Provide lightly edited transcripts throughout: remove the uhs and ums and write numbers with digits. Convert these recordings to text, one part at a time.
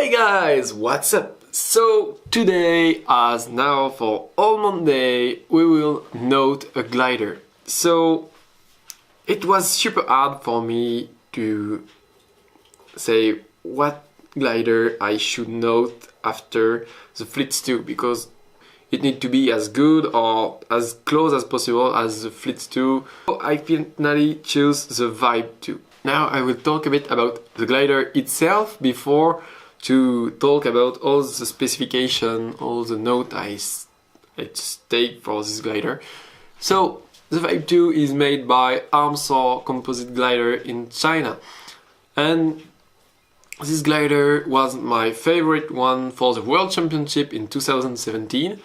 Hey guys, what's up? So today, as now for all Monday, we will note a glider. So it was super hard for me to say what glider I should note after the Flits 2 because it needs to be as good or as close as possible as the Flits 2. So I finally choose the Vibe 2. Now I will talk a bit about the glider itself before to talk about all the specification, all the note I take for this glider. So the Vibe 2 is made by Armsaw composite glider in China, and this glider was my favorite one for the World Championship in 2017.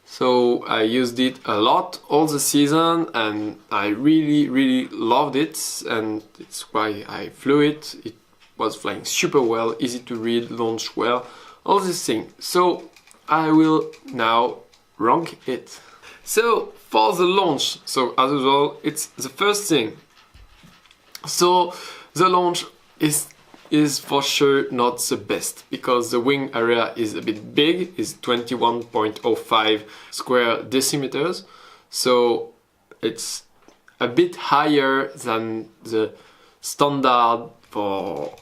So I used it a lot all the season and I really loved it, and it's why I flew it. It was flying super well, easy to read, launch well, all these things. So I will now rank it. So for the launch, so as usual, it's the first thing. So the launch is for sure not the best because the wing area is a bit big, is 21.05 square decimeters. So it's a bit higher than the standard for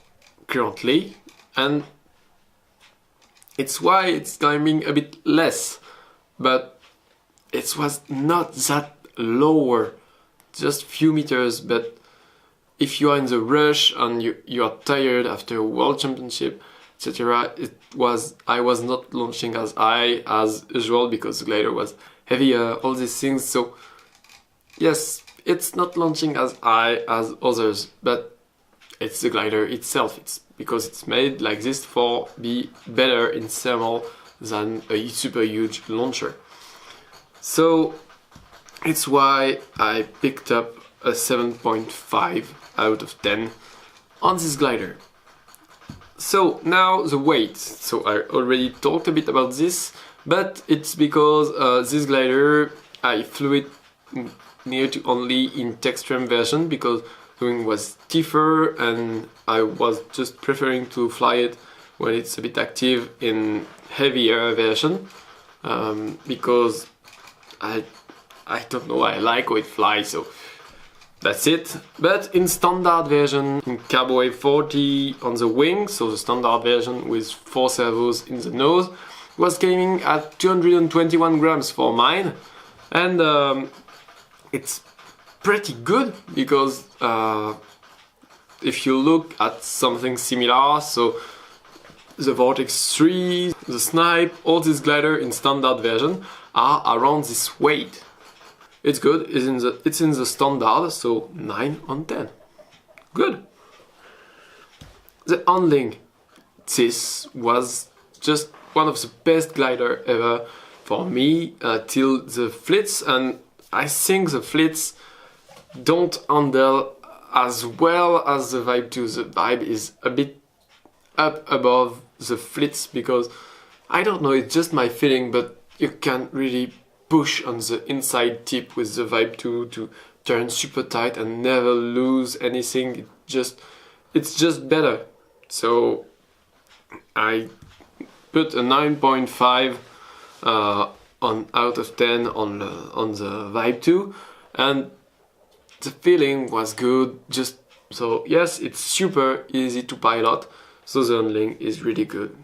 currently, and it's why it's climbing a bit less, but it was not that lower, just few meters. But if you are in the rush and you are tired after a World Championship, etc., I was not launching as high as usual because the glider was heavier, all these things. So yes, it's not launching as high as others, but it's the glider itself. It's because it's made like this for be better in thermal than a super huge launcher. So it's why I picked up a 7.5 out of 10 on this glider. So now the weight. So I already talked a bit about this, but it's because this glider I flew it near to only in Textreme version because the wing was stiffer and I was just preferring to fly it when it's a bit active in heavier version because I don't know, I like how it flies, so that's it. But in standard version, in Carbo 40 on the wing, so the standard version with 4 servos in the nose, was coming at 221 grams for mine, and it's pretty good because if you look at something similar, so the Vortex 3, the Snipe, all these glider in standard version are around this weight. It's good, it's in the standard, so 9 on 10. Good. The handling. This was just one of the best glider ever for me till the Flits, and I think the Flits don't handle as well as the Vibe 2. The Vibe is a bit up above the Flits because I don't know, it's just my feeling, but you can really push on the inside tip with the Vibe 2 to turn super tight and never lose anything. It's just better. So I put a 9.5 on out of 10 on the Vibe 2, and the feeling was good. Just so yes, it's super easy to pilot, so the handling is really good.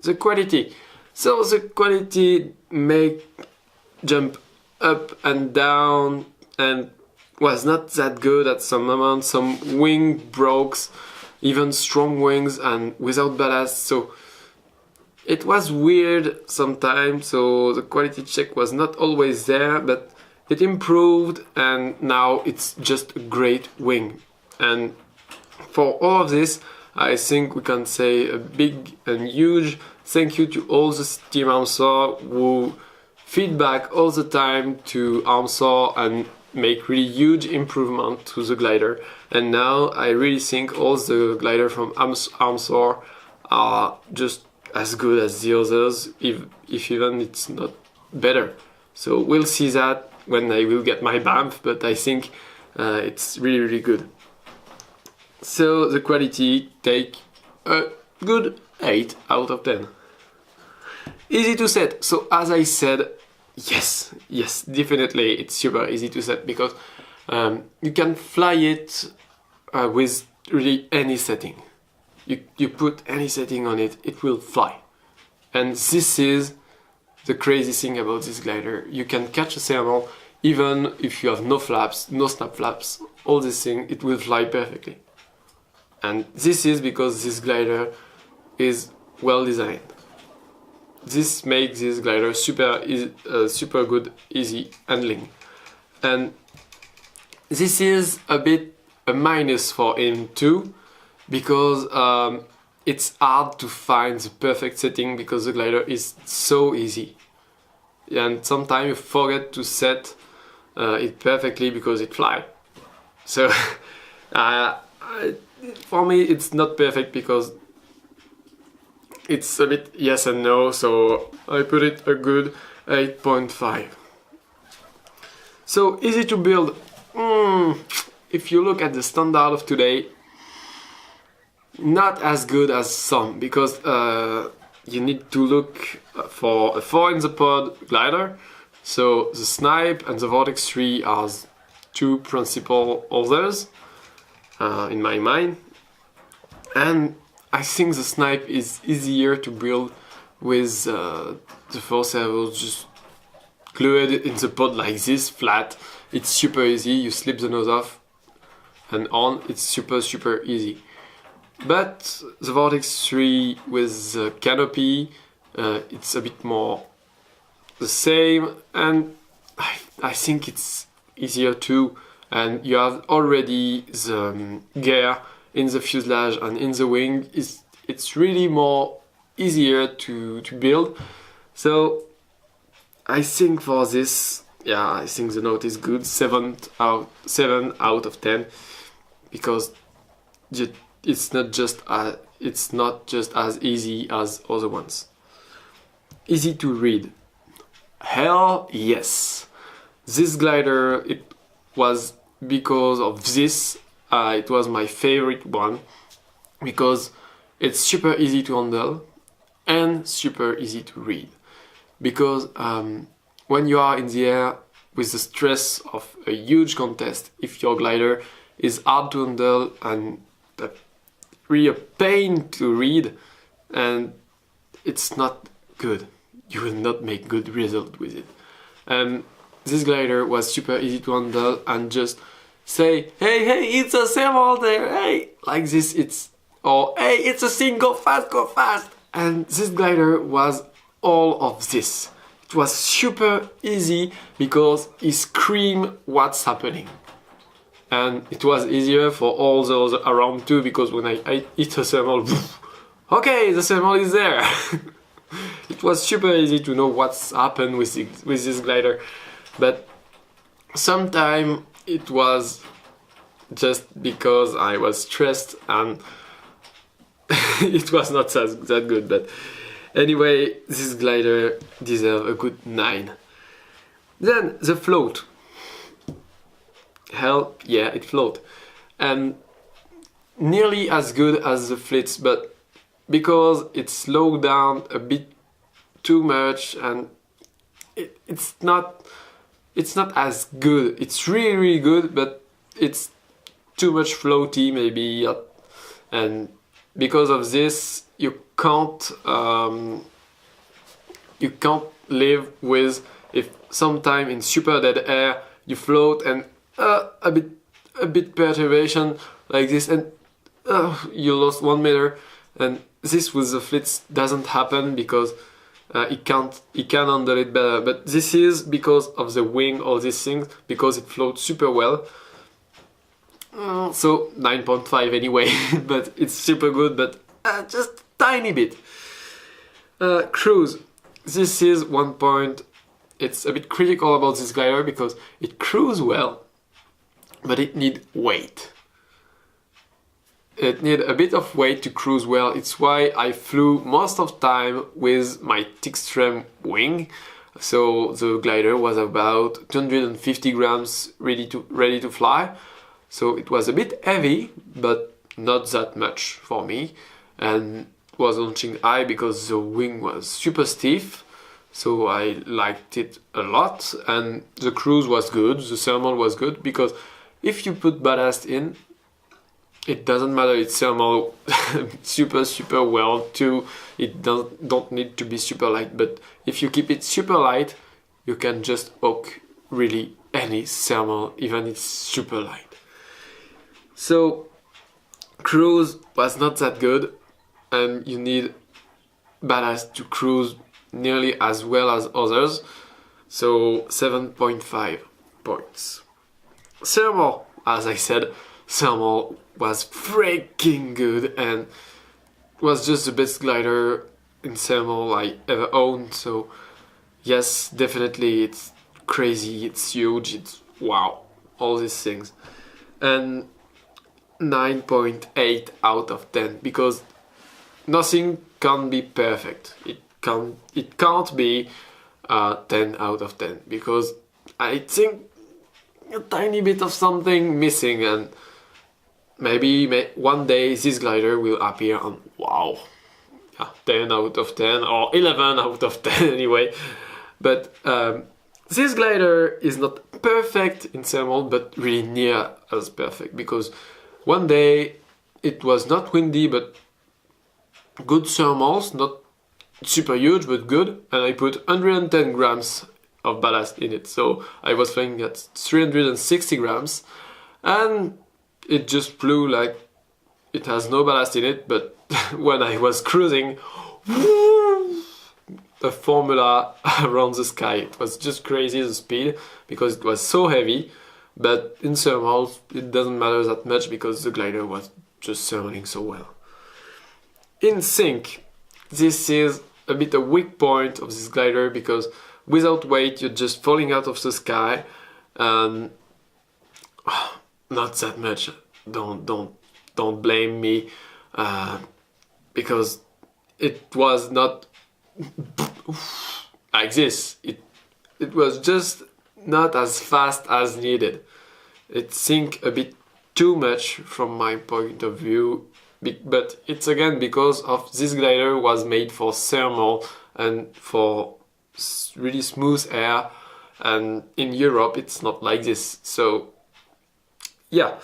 The quality. So the quality make jump up and down and was not that good at some moments. Some wing broke, even strong wings and without ballast, so it was weird sometimes. So the quality check was not always there, but it improved and now it's just a great wing. And for all of this, I think we can say a big and huge thank you to all the team Armsaw who feedback all the time to Armsaw and make really huge improvement to the glider. And now I really think all the glider from Armsaw are just as good as the others, if even it's not better. So we'll see that when I will get my Banff, but I think it's really good. So the quality take a good 8 out of 10. Easy to set. So as I said, yes, definitely it's super easy to set because you can fly it with really any setting. You put any setting on it, it will fly. And this is the crazy thing about this glider. You can catch a thermal even if you have no flaps, no snap flaps, all this thing, it will fly perfectly. And this is because this glider is well designed. This makes this glider super good, easy handling. And this is a bit a minus for him too, because it's hard to find the perfect setting because the glider is so easy. And sometimes you forget to set it perfectly because it flies. So for me it's not perfect because it's a bit yes and no, so I put it a good 8.5. So easy to build. If you look at the standard of today, not as good as some, because you need to look for a 4 in the pod glider. So the Snipe and the Vortex 3 are two principal others in my mind. And I think the Snipe is easier to build with the 4 servos just glued in the pod like this, flat. It's super easy, you slip the nose off and on, it's super easy. But the Vortex 3 with the canopy, it's a bit more the same, and I think it's easier too. And you have already the gear in the fuselage and in the wing. It's really more easier to build. So I think for this, yeah, I think the note is good, 7 out of 10, because it's not just as easy as other ones. Easy to read. Hell yes. This glider, it was because of this, it was my favorite one, because it's super easy to handle and super easy to read. Because when you are in the air with the stress of a huge contest, if your glider is hard to handle and really a pain to read, and it's not good, you will not make good result with it. This glider was super easy to handle, and just say, hey, it's a thermal there, hey, like this, or hey, it's a thing, go fast. And this glider was all of this. It was super easy because he screamed what's happening. And it was easier for all those around too, because when I hit a thermal, okay, the thermal is there. It was super easy to know what's happened with this glider. But sometimes it was just because I was stressed and it was not that good. But anyway, this glider deserves a good 9. Then the float. Hell yeah, it float. And nearly as good as the Flits, but because it slowed down a bit too much, and it's not as good. It's really good, but it's too much floaty maybe, and because of this you can't live with if sometime in super dead air you float and a bit perturbation like this, and you lost 1 meter. And this with the Flits doesn't happen because he can handle it better. But this is because of the wing, all these things, because it floats super well. So 9.5 anyway, but it's super good, but just tiny bit. Cruise. This is 1 point. It's a bit critical about this glider because it cruises well, but it needs weight. It needs a bit of weight to cruise well. It's why I flew most of the time with my Tickstrom wing. So the glider was about 250 grams ready to fly. So it was a bit heavy, but not that much for me. And was launching high because the wing was super stiff, so I liked it a lot, and the cruise was good, the thermal was good, because if you put ballast in, it doesn't matter, it's thermal super well too, it don't need to be super light, but if you keep it super light, you can just hook really any thermal, even it's super light. So cruise was not that good, and you need ballast to cruise nearly as well as others, so 7.5 points. Thermal, as I said, thermal was freaking good and was just the best glider in thermal I ever owned, so yes, definitely it's crazy, it's huge, it's wow, all these things. And 9.8 out of 10, because nothing can be perfect. It can't be 10 out of 10, because I think a tiny bit of something missing, and maybe one day this glider will appear and wow, yeah, 10 out of 10 or 11 out of 10 anyway. But this glider is not perfect in thermal, but really near as perfect, because one day it was not windy but good thermals, not super huge but good, and I put 110 grams of ballast in it, so I was flying at 360 grams, and it just flew like it has no ballast in it, but when I was cruising, a formula around the sky. It was just crazy, the speed, because it was so heavy, but in thermals it doesn't matter that much because the glider was just thermaling so well. In sync, this is a bit a weak point of this glider, because without weight you're just falling out of the sky, and not that much. Don't blame me, because it was not like this. It was just not as fast as needed. It sank a bit too much from my point of view, but it's again because of this glider was made for thermal and for really smooth air, and in Europe it's not like this, so yeah.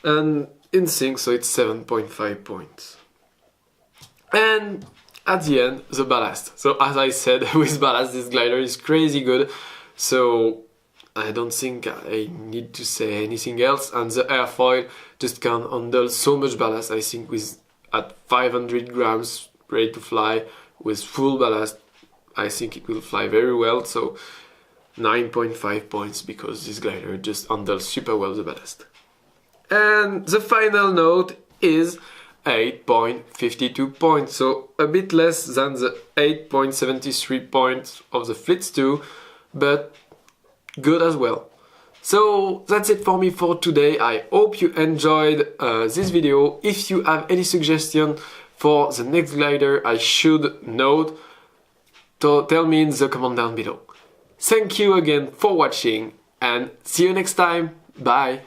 And in sync, so it's 7.5 points. And at the end, the ballast. So as I said, with ballast this glider is crazy good, so I don't think I need to say anything else. And the airfoil just can handle so much ballast. I think with at 500 grams ready to fly with full ballast, I think it will fly very well, so 9.5 points, because this glider just handles super well the ballast. And the final note is 8.52 points, so a bit less than the 8.73 points of the Flits 2, but good as well. So that's it for me for today. I hope you enjoyed this video. If you have any suggestion for the next glider I should note, tell me in the comment down below. Thank you again for watching, and see you next time. Bye!